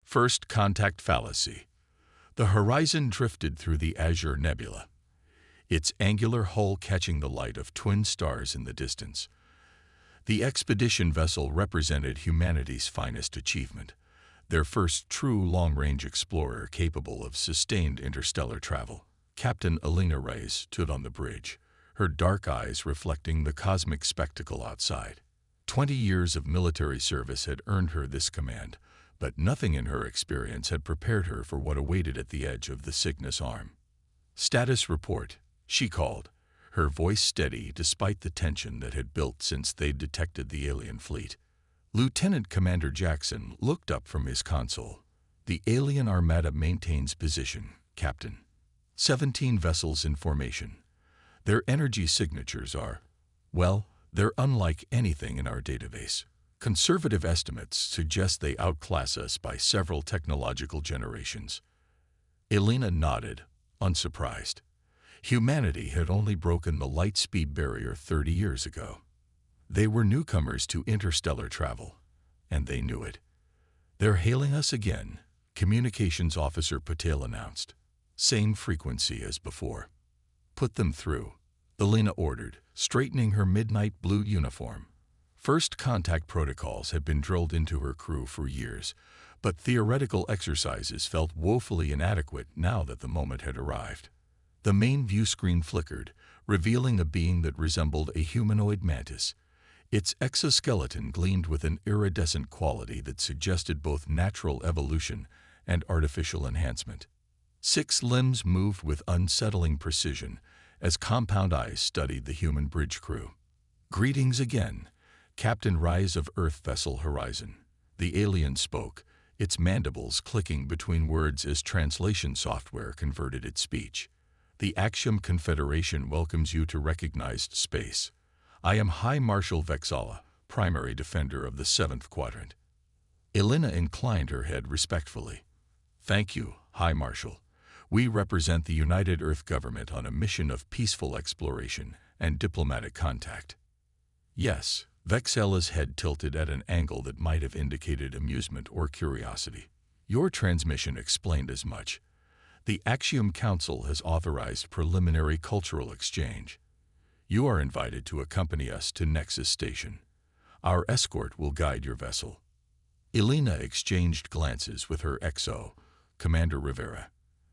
First contact fallacy. The Horizon drifted through the Azure Nebula, its angular hull catching the light of twin stars in the distance. The expedition vessel represented humanity's finest achievement, their first true long-range explorer capable of sustained interstellar travel. Captain Alina Reyes stood on the bridge, her dark eyes reflecting the cosmic spectacle outside. 20 years of military service had earned her this command, but nothing in her experience had prepared her for what awaited at the edge of the Cygnus arm. "Status report," she called, her voice steady despite the tension that had built since they'd detected the alien fleet. Lieutenant Commander Jackson looked up from his console. "The alien armada maintains position, Captain. 17 vessels in formation. Their energy signatures are, well, they're unlike anything in our database. Conservative estimates suggest they outclass us by several technological generations." Elena nodded, unsurprised. Humanity had only broken the light-speed barrier 30 years ago. They were newcomers to interstellar travel, and they knew it. "They're hailing us again," Communications Officer Patel announced. "Same frequency as before." "Put them through," Elena ordered, straightening her midnight blue uniform. First contact protocols had been drilled into her crew for years, but theoretical exercises felt woefully inadequate now that the moment had arrived. The main view screen flickered, revealing a being that resembled a humanoid mantis. Its exoskeleton gleamed with an iridescent quality that suggested both natural evolution and artificial enhancement. 6 limbs moved with unsettling precision as compound eyes studied the human bridge crew. "Greetings again, Captain Rise of Earth Vessel Horizon," the alien spoke, its mandibles clicking between words as translation software converted its speech. "The Axiom Confederation welcomes you to recognized space. I am High Marshal Vexala, primary defender of the 7th Quadrant." Elena inclined her head respectfully. "Thank you, High Marshal. We represent the United Earth government on a mission of peaceful exploration and diplomatic contact." "Yes." Vexela's head tilted at an angle that might have indicated amusement or curiosity. "Your transmission explained as much. The Axiom Council has authorized preliminary cultural exchange. You are invited to accompany us to Nexus Station. Our escort will guide your vessel." Elena exchanged glances with her XO, Commander Rivera.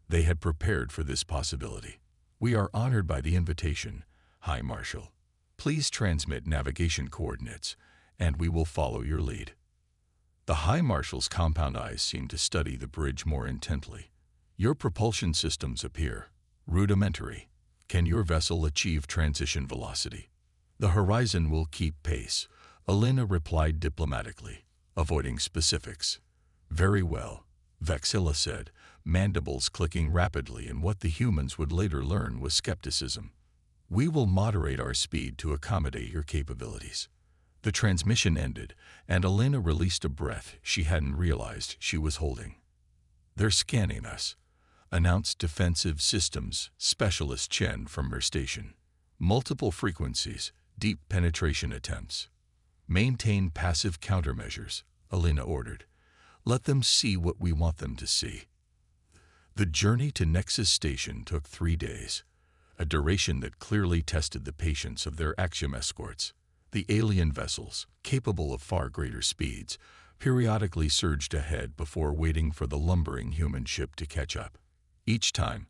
They had prepared for this possibility. "We are honored by the invitation, High Marshal. Please transmit navigation coordinates, and we will follow your lead." The High Marshal's compound eyes seemed to study the bridge more intently. "Your propulsion systems appear rudimentary. Can your vessel achieve transition velocity?" "The Horizon will keep pace," Elena replied diplomatically, avoiding specifics. "Very well," Vexila said, mandibles clicking rapidly in what the humans would later learn was skepticism. "We will moderate our speed to accommodate your capabilities." The transmission ended, and Elena released a breath she hadn't realized she was holding. "They're scanning us," announced Defensive Systems Specialist Chen from her station. "Multiple frequencies, deep penetration attempts." "Maintain passive countermeasures," Elena ordered. "Let them see what we want them to see." The journey to Nexus Station took 3 days, a duration that clearly tested the patience of their Axiom escorts. The alien vessels, capable of far greater speeds, periodically surged ahead before waiting for the lumbering human ship to catch up. Each time,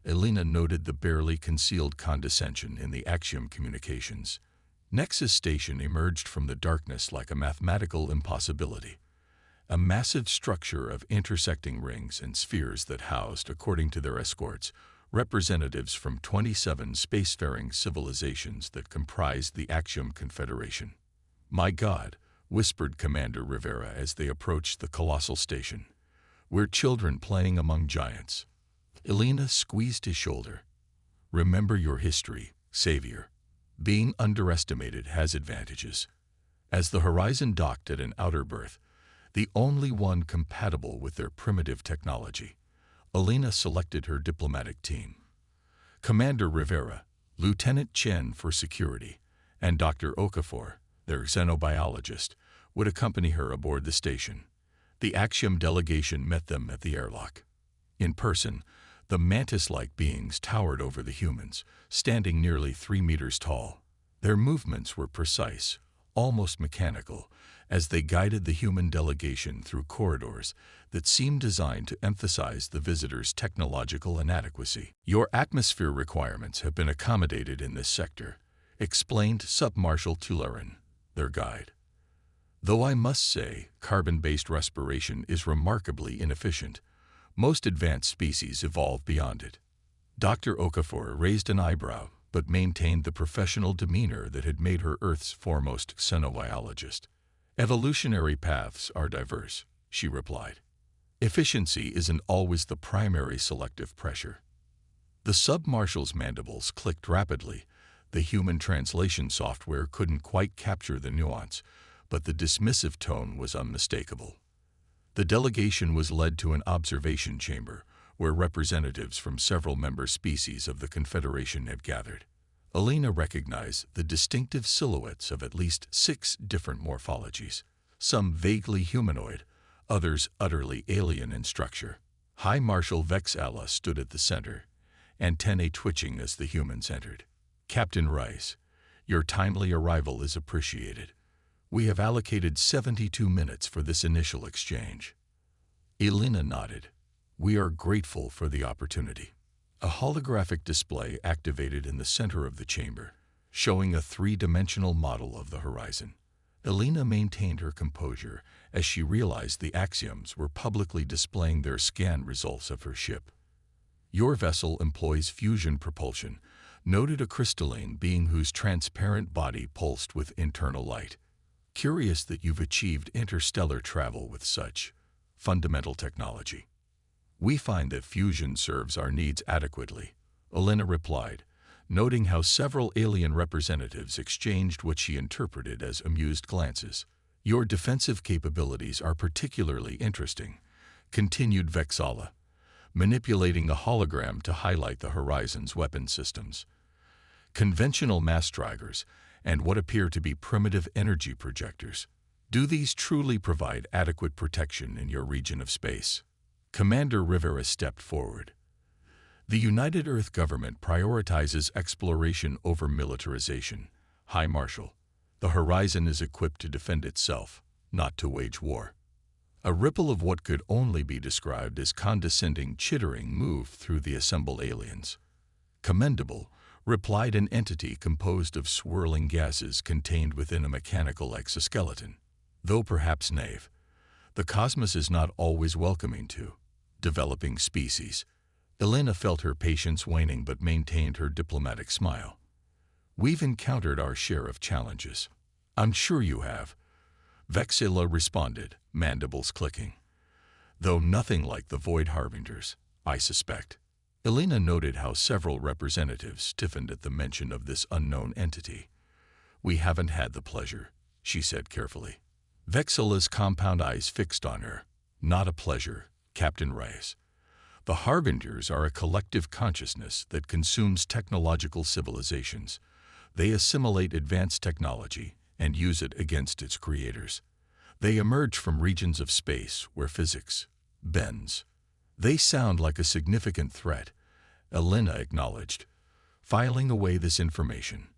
Elena noted the barely concealed condescension in the Axiom communications. Nexus Station emerged from the darkness like a mathematical impossibility. A massive structure of intersecting rings and spheres that housed, according to their escorts, representatives from 27 spacefaring civilizations that comprised the Axiom Confederation. "My God," whispered Commander Rivera as they approached the colossal station. "We're children playing among giants." Elena squeezed his shoulder. "Remember your history, Savior. Being underestimated has advantages." As the Horizon docked at an outer berth, the only one compatible with their primitive technology, Elena selected her diplomatic team. Commander Rivera, Lieutenant Chen for security, and Dr. Okafor, their xenobiologist, would accompany her aboard the station. The Axiom delegation met them at the airlock. In person, the mantis-like beings towered over the humans, standing nearly 3 meters tall. Their movements were precise, almost mechanical, as they guided the human delegation through corridors that seemed designed to emphasize the visitors' technological inadequacy. "Your atmosphere requirements have been accommodated in this sector," explained Submarshal Tulerin, their guide. "Though I must say, carbon-based respiration is remarkably inefficient. Most advanced species evolve beyond it." Dr. Okafor raised an eyebrow, but maintained the professional demeanor that had made her Earth's foremost xenobiologist. "Evolutionary paths are diverse," she replied. "Efficiency isn't always the primary selective pressure." The submarshal's mandibles clicked rapidly. The human translation software couldn't quite capture the nuance, but the dismissive tone was unmistakable. The delegation was led to an observation chamber, where representatives from several member species of the Confederation had gathered. Alina recognized the distinctive silhouettes of at least 6 different morphologies, some vaguely humanoid, others utterly alien in structure. High Marshal Vexala stood at the center, antennae twitching as the humans entered. "Captain Rice, your timely arrival is appreciated. We have allocated 72 minutes for this initial exchange." Alina nodded. "We are grateful for the opportunity." A holographic display activated in the center of the chamber, showing a 3-dimensional model of the horizon. Alina maintained her composure as she realized the Axioms were publicly displaying their scan results of her ship. "Your vessel employs fusion propulsion," noted a crystalline being whose transparent body pulsed with internal light. "Curious that you've achieved interstellar travel with such fundamental technology." "We find that fusion serves our needs adequately," Alina replied, noting how several alien representatives exchanged what she interpreted as amused glances. "Your defensive capabilities are particularly interesting," continued Vexala, manipulating a hologram to highlight the horizon's weapon systems. "Conventional mass strikers and what appear to be primitive energy projectors. Do these truly provide adequate protection in your region of space?" Commander Rivera stepped forward. "The United Earth government prioritizes exploration over militarization, High Marshal. The horizon is equipped to defend itself, not to wage war." A ripple of what could only be described as condescending chittering moved through the assembled aliens. "Commendable," replied an entity composed of swirling gases contained within a mechanical exoskeleton. "Though perhaps naive, the cosmos is not always welcoming to developing species." Elena felt her patience waning but maintained her diplomatic smile. "We've encountered our share of challenges." "I'm sure you have," Vexila responded, mandibles clicking. "Though nothing like the Void Harbingers, I suspect." Elena noted how several representatives stiffened at the mention of this unknown entity. "We haven't had the pleasure," she said carefully. Vexila's compound eyes fixed on her. "Not a pleasure, Captain Rice. The Harbingers are a collective consciousness that consumes technological civilizations. They assimilate advanced technology and use it against its creators. They emerge from regions of space where physics bends." "They sound like a significant threat," Elena acknowledged, filing away this information.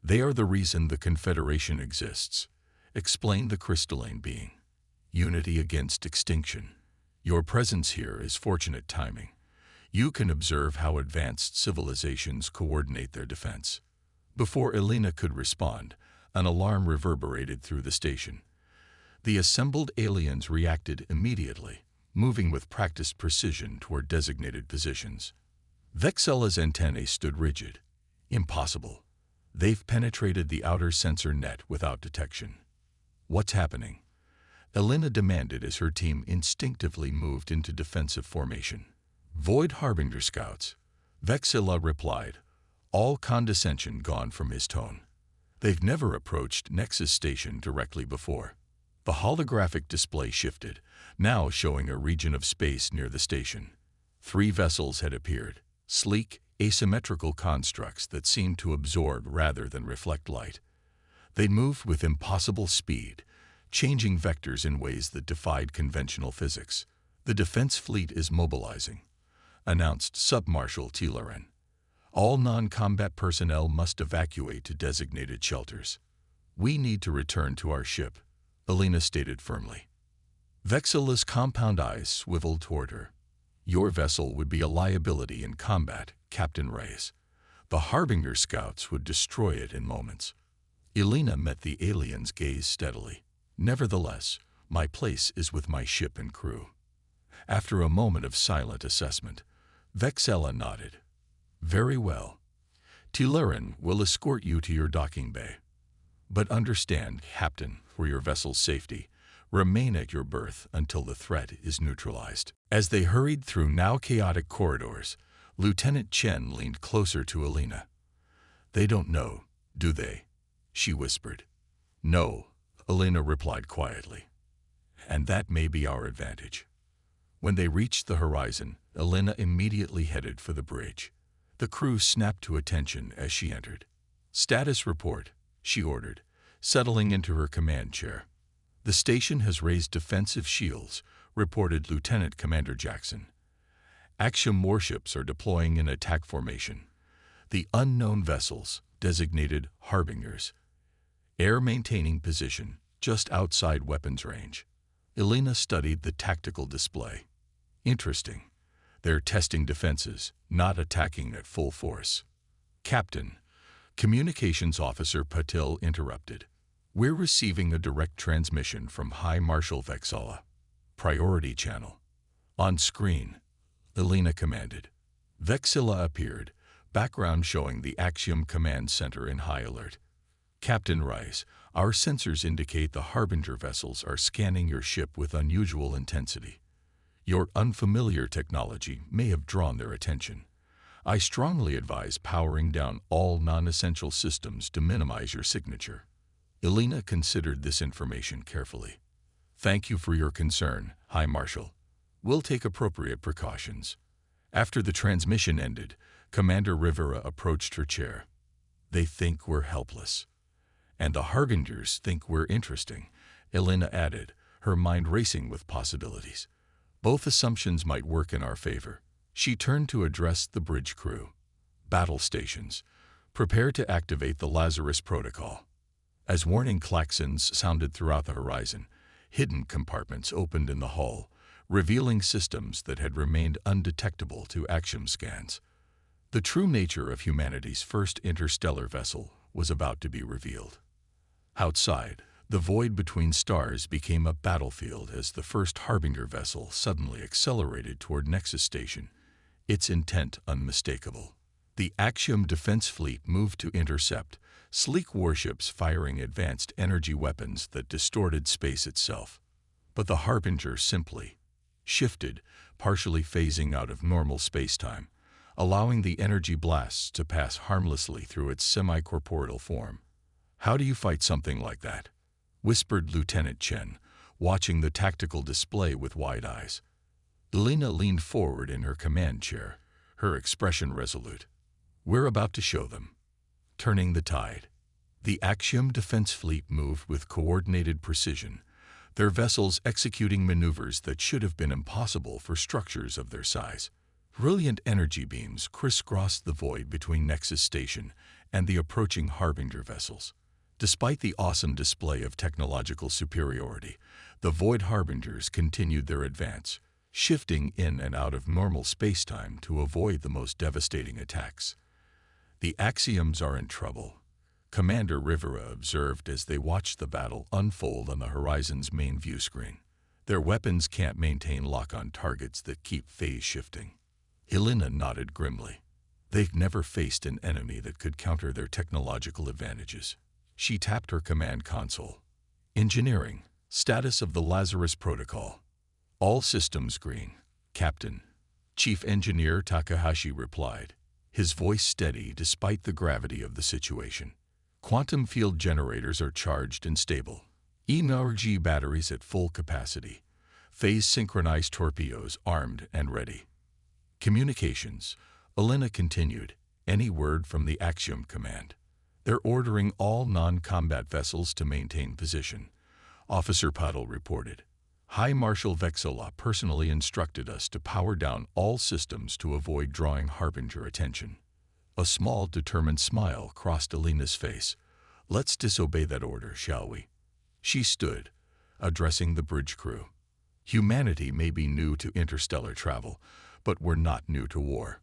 "They are the reason the Confederation exists," explained the crystalline being. "Unity against extinction. Your presence here is fortunate timing. You can observe how advanced civilizations coordinate their defense." Before Elena could respond, an alarm reverberated through the station. The assembled aliens reacted immediately, moving with practiced precision toward designated positions. Vexila's antennae stood rigid. "Impossible. They've penetrated the outer sensor net without detection." "What's happening?" Elena demanded as her team instinctively moved into defensive formation. "Void Harbinger scouts," Vexila replied, all condescension gone from his tone. "They've never approached Nexus Station directly before." The holographic display shifted, now showing a region of space near the station. 3 vessels had appeared, sleek, asymmetrical constructs that seemed to absorb rather than reflect light. They moved with impossible speed, changing vectors in ways that defied conventional physics. "The defense fleet is mobilizing," announced Submarshal Tilerin. "All non-combat personnel must evacuate to designated shelters." "We need to return to our ship," Alina stated firmly. Vexilla's compound eyes swiveled toward her. "Your vessel would be a liability in combat, Captain Reyes. The Harbinger scouts would destroy it in moments." Alina met the alien's gaze steadily. "Nevertheless, my place is with my ship and crew." After a moment of silent assessment, Vexilla nodded. "Very well. Tilerin will escort you to your docking bay. But understand, Captain, for your vessel's safety, remain at your berth until the threat is neutralized." As they hurried through now chaotic corridors, Lieutenant Chen leaned closer to Alina. "They don't know, do they?" she whispered. "No," Alina replied quietly. "And that may be our advantage." When they reached the horizon, Alina immediately headed for the bridge. The crew snapped to attention as she entered. "Status report," she ordered, settling into her command chair. "The station has raised defensive shields," reported Lieutenant Commander Jackson. "Axiom warships are deploying in attack formation. The unknown vessels, designated Harbingers. Air maintaining position, just outside weapons range." Alina studied the tactical display. "Interesting. They're testing defenses, not attacking at full force." "Captain," Communications Officer Patil interrupted. "We're receiving a direct transmission from High Marshal Vexilla. Priority channel." "On screen," Alina commanded. Vexilla appeared, background showing the Axiom Command Center in high alert. "Captain Rice, our sensors indicate the Harbinger vessels are scanning your ship with unusual intensity. Your unfamiliar technology may have drawn their attention. I strongly advise powering down all non-essential systems to minimize your signature." Alina considered this information carefully. "Thank you for your concern, High Marshal. We'll take appropriate precautions." After the transmission ended, Commander Rivera approached her chair. "They think we're helpless. And the Harbingers think we're interesting," Alina added, her mind racing with possibilities. Both assumptions might work in our favor. She turned to address the bridge crew. "Battle stations, prepare to activate the Lazarus Protocol." As warning klaxons sounded throughout the horizon, hidden compartments opened in the hull, revealing systems that had remained undetectable to Axiom scans. The true nature of humanity's first interstellar vessel was about to be revealed. Outside, the void between stars became a battlefield as the first Harbinger vessel suddenly accelerated toward Nexus Station, its intent unmistakable. The Axiom Defense Fleet moved to intercept, sleek warships firing advanced energy weapons that distorted space itself. But the Harbinger simply shifted, partially phasing out of normal spacetime, allowing the energy blasts to pass harmlessly through its semi-corporeal form. "How do you fight something like that?" whispered Lieutenant Chen, watching the tactical display with wide eyes. Alina leaned forward in her command chair, her expression resolute. "We're about to show them." Turning the tide. The Axiom Defense Fleet moved with coordinated precision, their vessels executing maneuvers that should have been impossible for structures of their size. Brilliant energy beams crisscrossed the void between Nexus Station and the approaching Harbinger vessels. Despite the awesome display of technological superiority, the Void Harbingers continued their advance, shifting in and out of normal spacetime to avoid the most devastating attacks. "The Axioms are in trouble," Commander Rivera observed as they watched the battle unfold on the horizon's main view screen. "Their weapons can't maintain lock-on targets that keep phase shifting." Alina nodded grimly. They've never faced an enemy that could counter their technological advantages. She tapped her command console. "Engineering, status of the Lazarus Protocol." "All systems green, Captain," Chief Engineer Takahashi replied, his voice steady despite the gravity of the situation. "Quantum field generators are charged and stable. Energy batteries at full capacity. Phase-synchronized torpedoes armed and ready." "Communications," Alina continued, "any word from the Axiom Command?" "They're ordering all non-combat vessels to maintain position. Officer Puddle reported. High Marshal Vexola personally instructed us to power down all systems to avoid drawing Harbinger attention. A small, determined smile crossed Alina's face. Let's disobey that order, shall we? She stood, addressing the bridge crew. Humanity may be new to interstellar travel, but we're not new to war.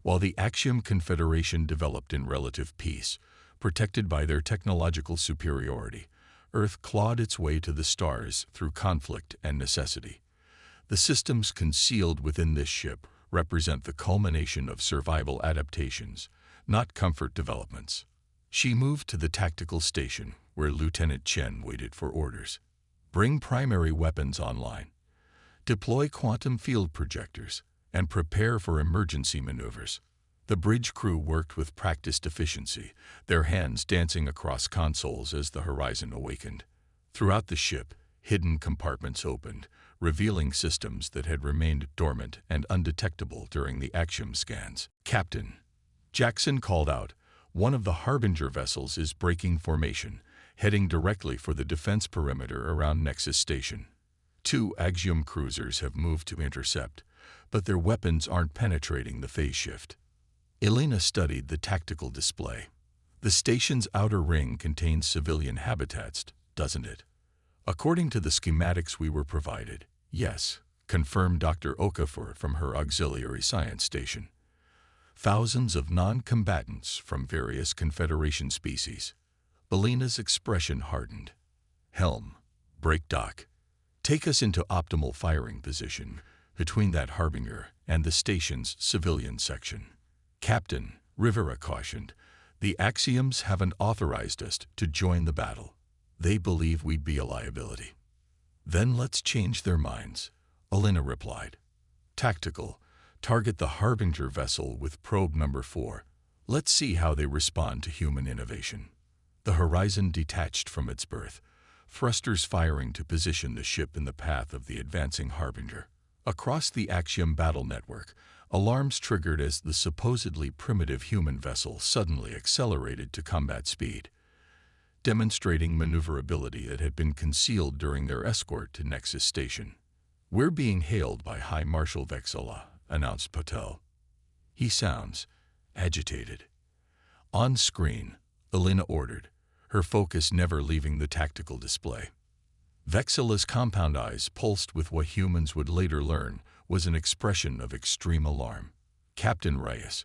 While the Axiom Confederation developed in relative peace, protected by their technological superiority, Earth clawed its way to the stars through conflict and necessity. The systems concealed within this ship represent the culmination of survival adaptations, not comfort developments. She moved to the tactical station, where Lieutenant Chen waited for orders. Bring primary weapons online. Deploy quantum field projectors, and prepare for emergency maneuvers. The bridge crew worked with practiced efficiency, their hands dancing across consoles as the horizon awakened. Throughout the ship, hidden compartments opened, revealing systems that had remained dormant and undetectable during the Axiom scans. Captain, Jackson called out, one of the Harbinger vessels is breaking formation, heading directly for the defense perimeter around Nexus Station. 2 Axiom cruisers have moved to intercept, but their weapons aren't penetrating the phase shift. Elena studied the tactical display. The station's outer ring contains civilian habitats, doesn't it? According to the schematics we were provided, yes, confirmed Dr. Okafor from her auxiliary science station. Thousands of non-combatants from various Confederation species. Elena's expression hardened. Helm, break dock. Take us into optimal firing position between that Harbinger and the station's civilian section. Captain, Rivera cautioned, the Axioms haven't authorized us to join the battle. They believe we'd be a liability. Then let's change their minds, Elena replied. Tactical, target the Harbinger vessel with probe number 4. Let's see how they respond to human innovation. The horizon detached from its berth, thrusters firing to position the ship in the path of the advancing Harbinger. Across the Axiom battle network, alarms triggered as the supposedly primitive human vessel suddenly accelerated to combat speed, demonstrating maneuverability that had been concealed during their escort to Nexus Station. We're being hailed by High Marshal Vexola, announced Patel. He sounds agitated. On screen, Elena ordered, her focus never leaving the tactical display. Vexola's compound eyes pulsed with what humans would later learn was an expression of extreme alarm. Captain Reyes,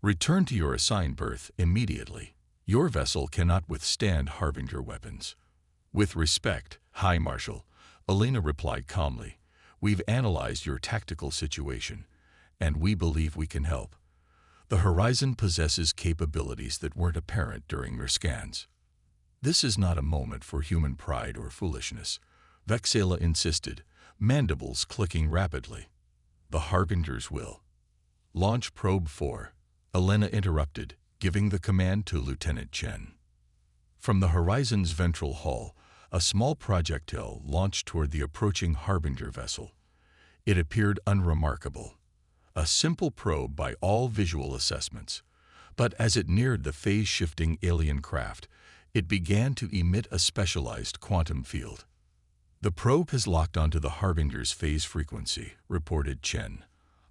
return to your assigned berth immediately. Your vessel cannot withstand Harbinger weapons. With respect, High Marshal, Elena replied calmly, we've analyzed your tactical situation, and we believe we can help. The Horizon possesses capabilities that weren't apparent during your scans. This is not a moment for human pride or foolishness, Vexola insisted, mandibles clicking rapidly. The Harbingers will. Launch probe 4, Elena interrupted, giving the command to Lieutenant Chen. From the Horizon's ventral hull, a small projectile launched toward the approaching Harbinger vessel. It appeared unremarkable, a simple probe by all visual assessments, but as it neared the phase-shifting alien craft, it began to emit a specialized quantum field. The probe has locked onto the Harbinger's phase frequency, reported Chen,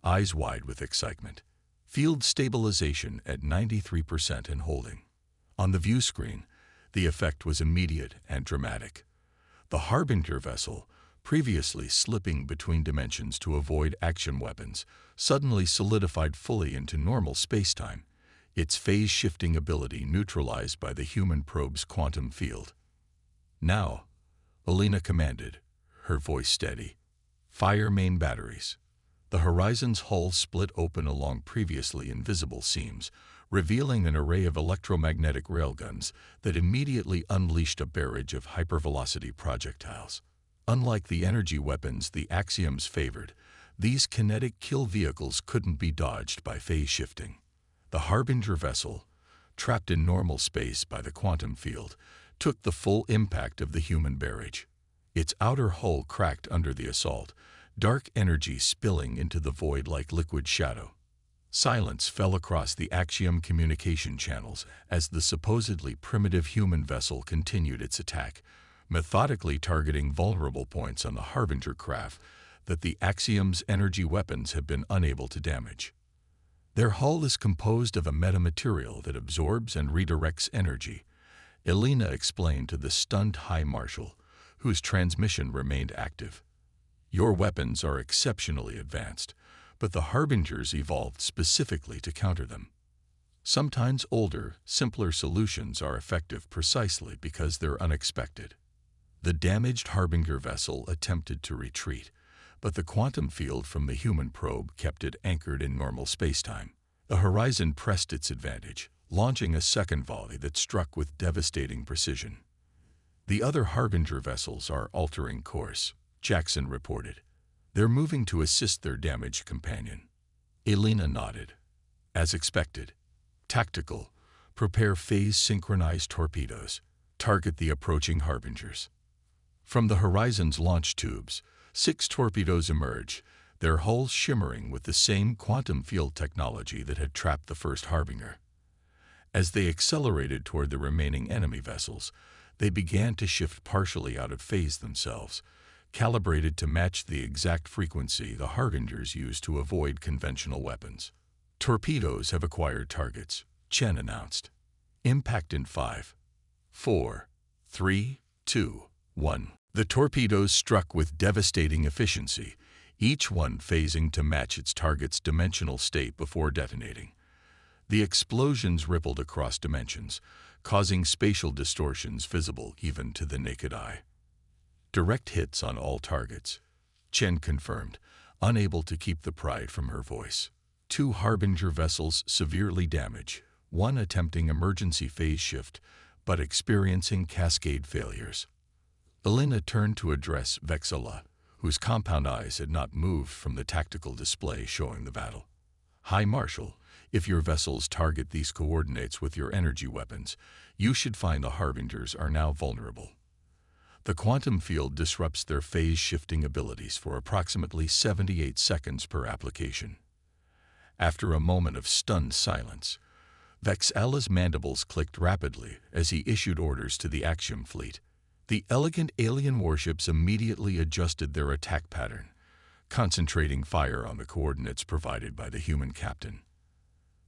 eyes wide with excitement. Field stabilization at 93% and holding. On the view screen, the effect was immediate and dramatic. The Harbinger vessel, previously slipping between dimensions to avoid action weapons, suddenly solidified fully into normal spacetime, its phase-shifting ability neutralized by the human probe's quantum field. Now, Elena commanded, her voice steady. Fire main batteries. The Horizon's hull split open along previously invisible seams, revealing an array of electromagnetic railguns that immediately unleashed a barrage of hypervelocity projectiles. Unlike the energy weapons the Axioms favored, these kinetic kill vehicles couldn't be dodged by phase shifting. The Harbinger vessel, trapped in normal space by the quantum field, took the full impact of the human barrage. Its outer hull cracked under the assault, dark energy spilling into the void like liquid shadow. Silence fell across the Axiom communication channels as the supposedly primitive human vessel continued its attack, methodically targeting vulnerable points on the Harbinger craft that the Axiom's energy weapons have been unable to damage. Their hull is composed of a metamaterial that absorbs and redirects energy, Elena explained to the stunned High Marshal, whose transmission remained active. Your weapons are exceptionally advanced, but the Harbingers evolved specifically to counter them. Sometimes older, simpler solutions are effective precisely because they're unexpected. The damaged Harbinger vessel attempted to retreat, but the quantum field from the human probe kept it anchored in normal spacetime. The Horizon pressed its advantage, launching a second volley that struck with devastating precision. The other Harbinger vessels are altering course, Jackson reported. They're moving to assist their damaged companion. Elena nodded. As expected. Tactical. Prepare phase-synchronized torpedoes. Target the approaching Harbingers. From the Horizon's launch tubes, 6 torpedoes emerge, their hulls shimmering with the same quantum field technology that had trapped the first Harbinger. As they accelerated toward the remaining enemy vessels, they began to shift partially out of phase themselves, calibrated to match the exact frequency the Harbingers used to avoid conventional weapons. Torpedoes have acquired targets, Chen announced. Impact in 5, 4, 3, 2, 1. The torpedoes struck with devastating efficiency, each one phasing to match its target's dimensional state before detonating. The explosions rippled across dimensions, causing spatial distortions visible even to the naked eye. Direct hits on all targets, Chen confirmed, unable to keep the pride from her voice. 2 Harbinger vessels severely damaged, one attempting emergency phase shift, but experiencing cascade failures. Elena turned to address Vexala, whose compound eyes had not moved from the tactical display showing the battle. High Marshal, if your vessels target these coordinates with your energy weapons, you should find the Harbingers are now vulnerable. The quantum field disrupts their phase-shifting abilities for approximately 78 seconds per application. After a moment of stunned silence, Vexala's mandibles clicked rapidly as he issued orders to the Axiom fleet. The elegant alien warships immediately adjusted their attack pattern, concentrating fire on the coordinates provided by the human captain.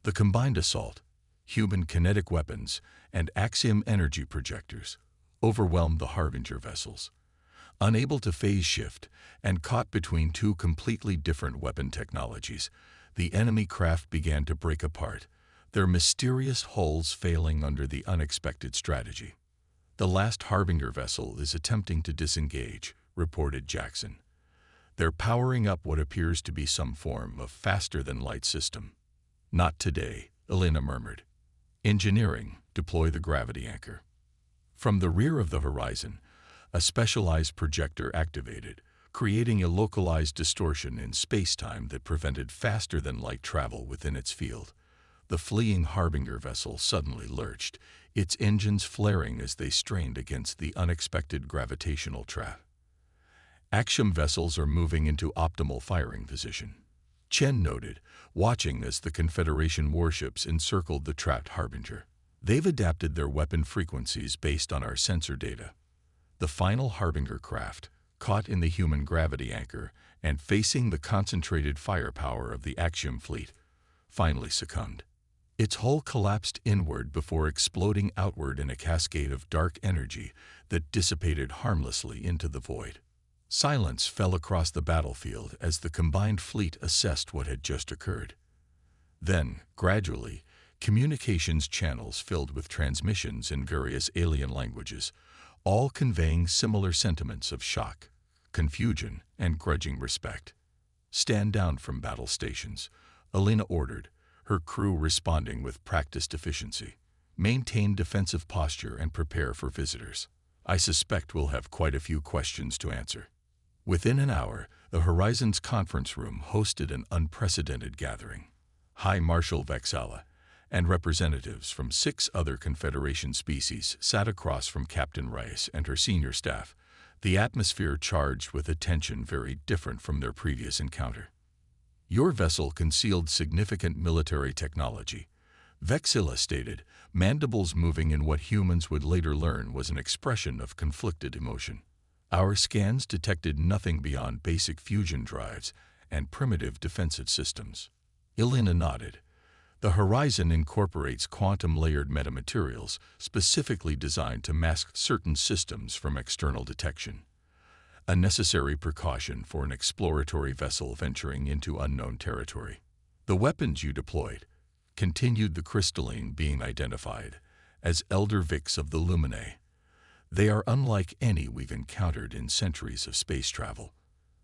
The combined assault, human kinetic weapons, and Axiom energy projectors overwhelmed the Harbinger vessels. Unable to phase shift and caught between 2 completely different weapon technologies, the enemy craft began to break apart, their mysterious hulls failing under the unexpected strategy. The last Harbinger vessel is attempting to disengage, reported Jackson. They're powering up what appears to be some form of faster-than-light system. Not today, Elena murmured. Engineering, deploy the gravity anchor. From the rear of the Horizon, a specialized projector activated, creating a localized distortion in space-time that prevented faster-than-light travel within its field. The fleeing Harbinger vessel suddenly lurched, its engines flaring as they strained against the unexpected gravitational trap. Axiom vessels are moving into optimal firing position, Chen noted, watching as the Confederation warships encircled the trapped Harbinger. They've adapted their weapon frequencies based on our sensor data. The final Harbinger craft, caught in the human gravity anchor and facing the concentrated firepower of the Axiom fleet, finally succumbed. Its hull collapsed inward before exploding outward in a cascade of dark energy that dissipated harmlessly into the void. Silence fell across the battlefield as the combined fleet assessed what had just occurred. Then, gradually, communications channels filled with transmissions in various alien languages, all conveying similar sentiments of shock, confusion, and grudging respect. Stand down from battle stations, Elena ordered, her crew responding with practiced efficiency. Maintain defensive posture and prepare for visitors. I suspect we'll have quite a few questions to answer. Within an hour, the Horizon's conference room hosted an unprecedented gathering. High Marshal Vexala and representatives from 6 other Confederation species sat across from Captain Rice and her senior staff, the atmosphere charged with a tension very different from their previous encounter. Your vessel concealed significant military technology, Vexilla stated, mandibles moving in what humans would later learn was an expression of conflicted emotion. Our scans detected nothing beyond basic fusion drives and primitive defensive systems. Elena nodded. The Horizon incorporates quantum-layered metamaterials specifically designed to mask certain systems from external detection, a necessary precaution for an exploratory vessel venturing into unknown territory. The weapons you deployed, continued the crystalline being identified as Elder Vix of the Luminae. They are unlike any we've encountered in centuries of space travel,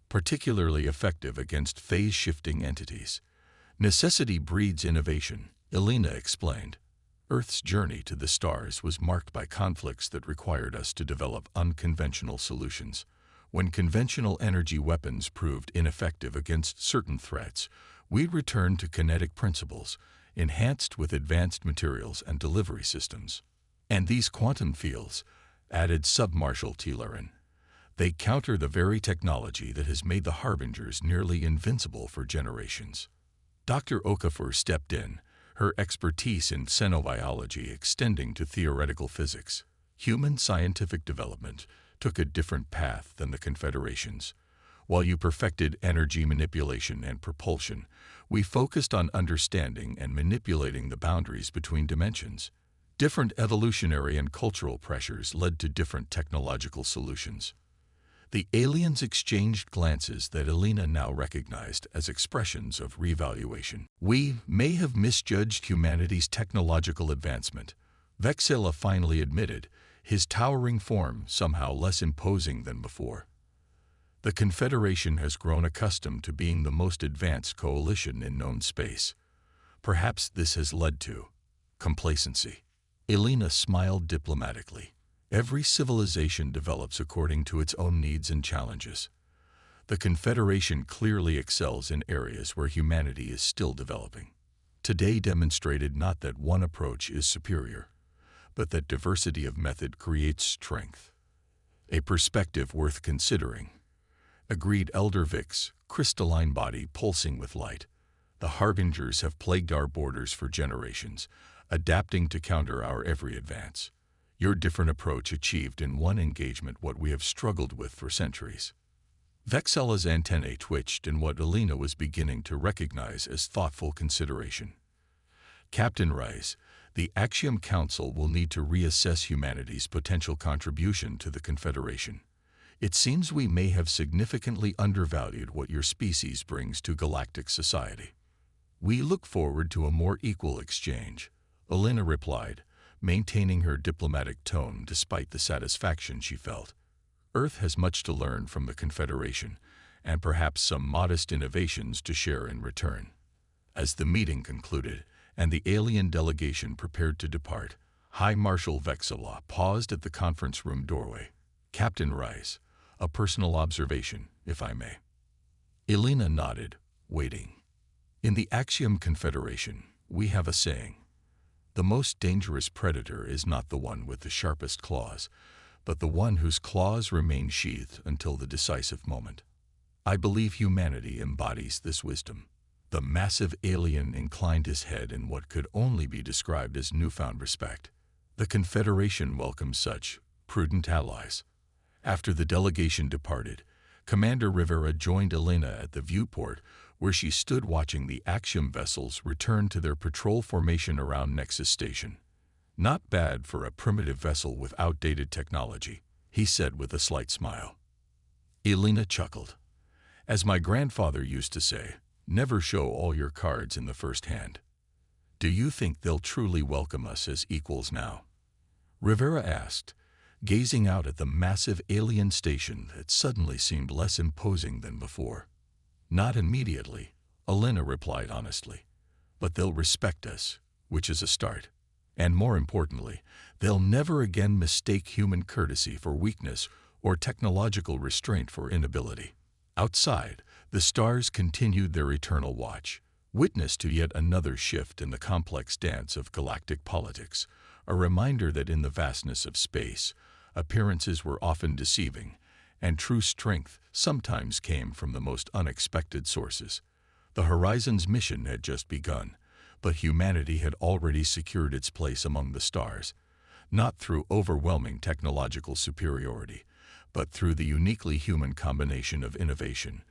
particularly effective against phase-shifting entities. Necessity breeds innovation, Elena explained. Earth's journey to the stars was marked by conflicts that required us to develop unconventional solutions. When conventional energy weapons proved ineffective against certain threats, we returned to kinetic principles, enhanced with advanced materials and delivery systems. And these quantum fields, added Submarshal Telerin, they counter the very technology that has made the Harbingers nearly invincible for generations. Dr. Okafor stepped in, her expertise in xenobiology extending to theoretical physics. Human scientific development took a different path than the Confederation's. While you perfected energy manipulation and propulsion, we focused on understanding and manipulating the boundaries between dimensions. Different evolutionary and cultural pressures led to different technological solutions. The aliens exchanged glances that Elena now recognized as expressions of revaluation. We may have misjudged humanity's technological advancement, Vexilla finally admitted, his towering form somehow less imposing than before. The Confederation has grown accustomed to being the most advanced coalition in known space. Perhaps this has led to complacency. Elena smiled diplomatically. Every civilization develops according to its own needs and challenges. The Confederation clearly excels in areas where humanity is still developing. Today demonstrated not that one approach is superior, but that diversity of method creates strength. A perspective worth considering. Agreed Elder Vix, crystalline body pulsing with light. The Harbingers have plagued our borders for generations, adapting to counter our every advance. Your different approach achieved in one engagement what we have struggled with for centuries. Vexilla's antennae twitched in what Elena was beginning to recognize as thoughtful consideration. Captain Rice, the Axiom Council will need to reassess humanity's potential contribution to the Confederation. It seems we may have significantly undervalued what your species brings to galactic society. We look forward to a more equal exchange, Elena replied, maintaining her diplomatic tone despite the satisfaction she felt. Earth has much to learn from the Confederation, and perhaps some modest innovations to share in return. As the meeting concluded, and the alien delegation prepared to depart, High Marshal Vexilla paused at the conference room doorway. Captain Rice, a personal observation, if I may. Elena nodded, waiting. In the Axiom Confederation, we have a saying. The most dangerous predator is not the one with the sharpest claws, but the one whose claws remain sheathed until the decisive moment. I believe humanity embodies this wisdom. The massive alien inclined his head in what could only be described as newfound respect. The Confederation welcomes such prudent allies. After the delegation departed, Commander Rivera joined Elena at the viewport, where she stood watching the Axiom vessels return to their patrol formation around Nexus Station. Not bad for a primitive vessel with outdated technology, he said with a slight smile. Elena chuckled. As my grandfather used to say, never show all your cards in the first hand. Do you think they'll truly welcome us as equals now? Rivera asked, gazing out at the massive alien station that suddenly seemed less imposing than before. Not immediately, Elena replied honestly. But they'll respect us, which is a start. And more importantly, they'll never again mistake human courtesy for weakness or technological restraint for inability. Outside, the stars continued their eternal watch, witness to yet another shift in the complex dance of galactic politics, a reminder that in the vastness of space, appearances were often deceiving, and true strength sometimes came from the most unexpected sources. The Horizon's mission had just begun, But humanity had already secured its place among the stars, not through overwhelming technological superiority, but through the uniquely human combination of innovation,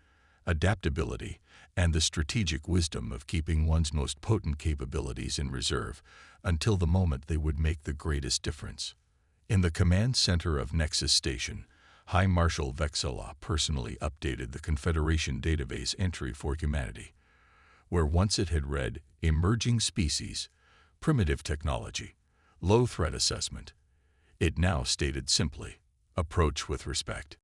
adaptability, and the strategic wisdom of keeping one's most potent capabilities in reserve until the moment they would make the greatest difference. In the command center of Nexus Station, High Marshal Vexela personally updated the Confederation database entry for humanity, where once it had read emerging species, primitive technology, low threat assessment. It now stated simply, approach with respect.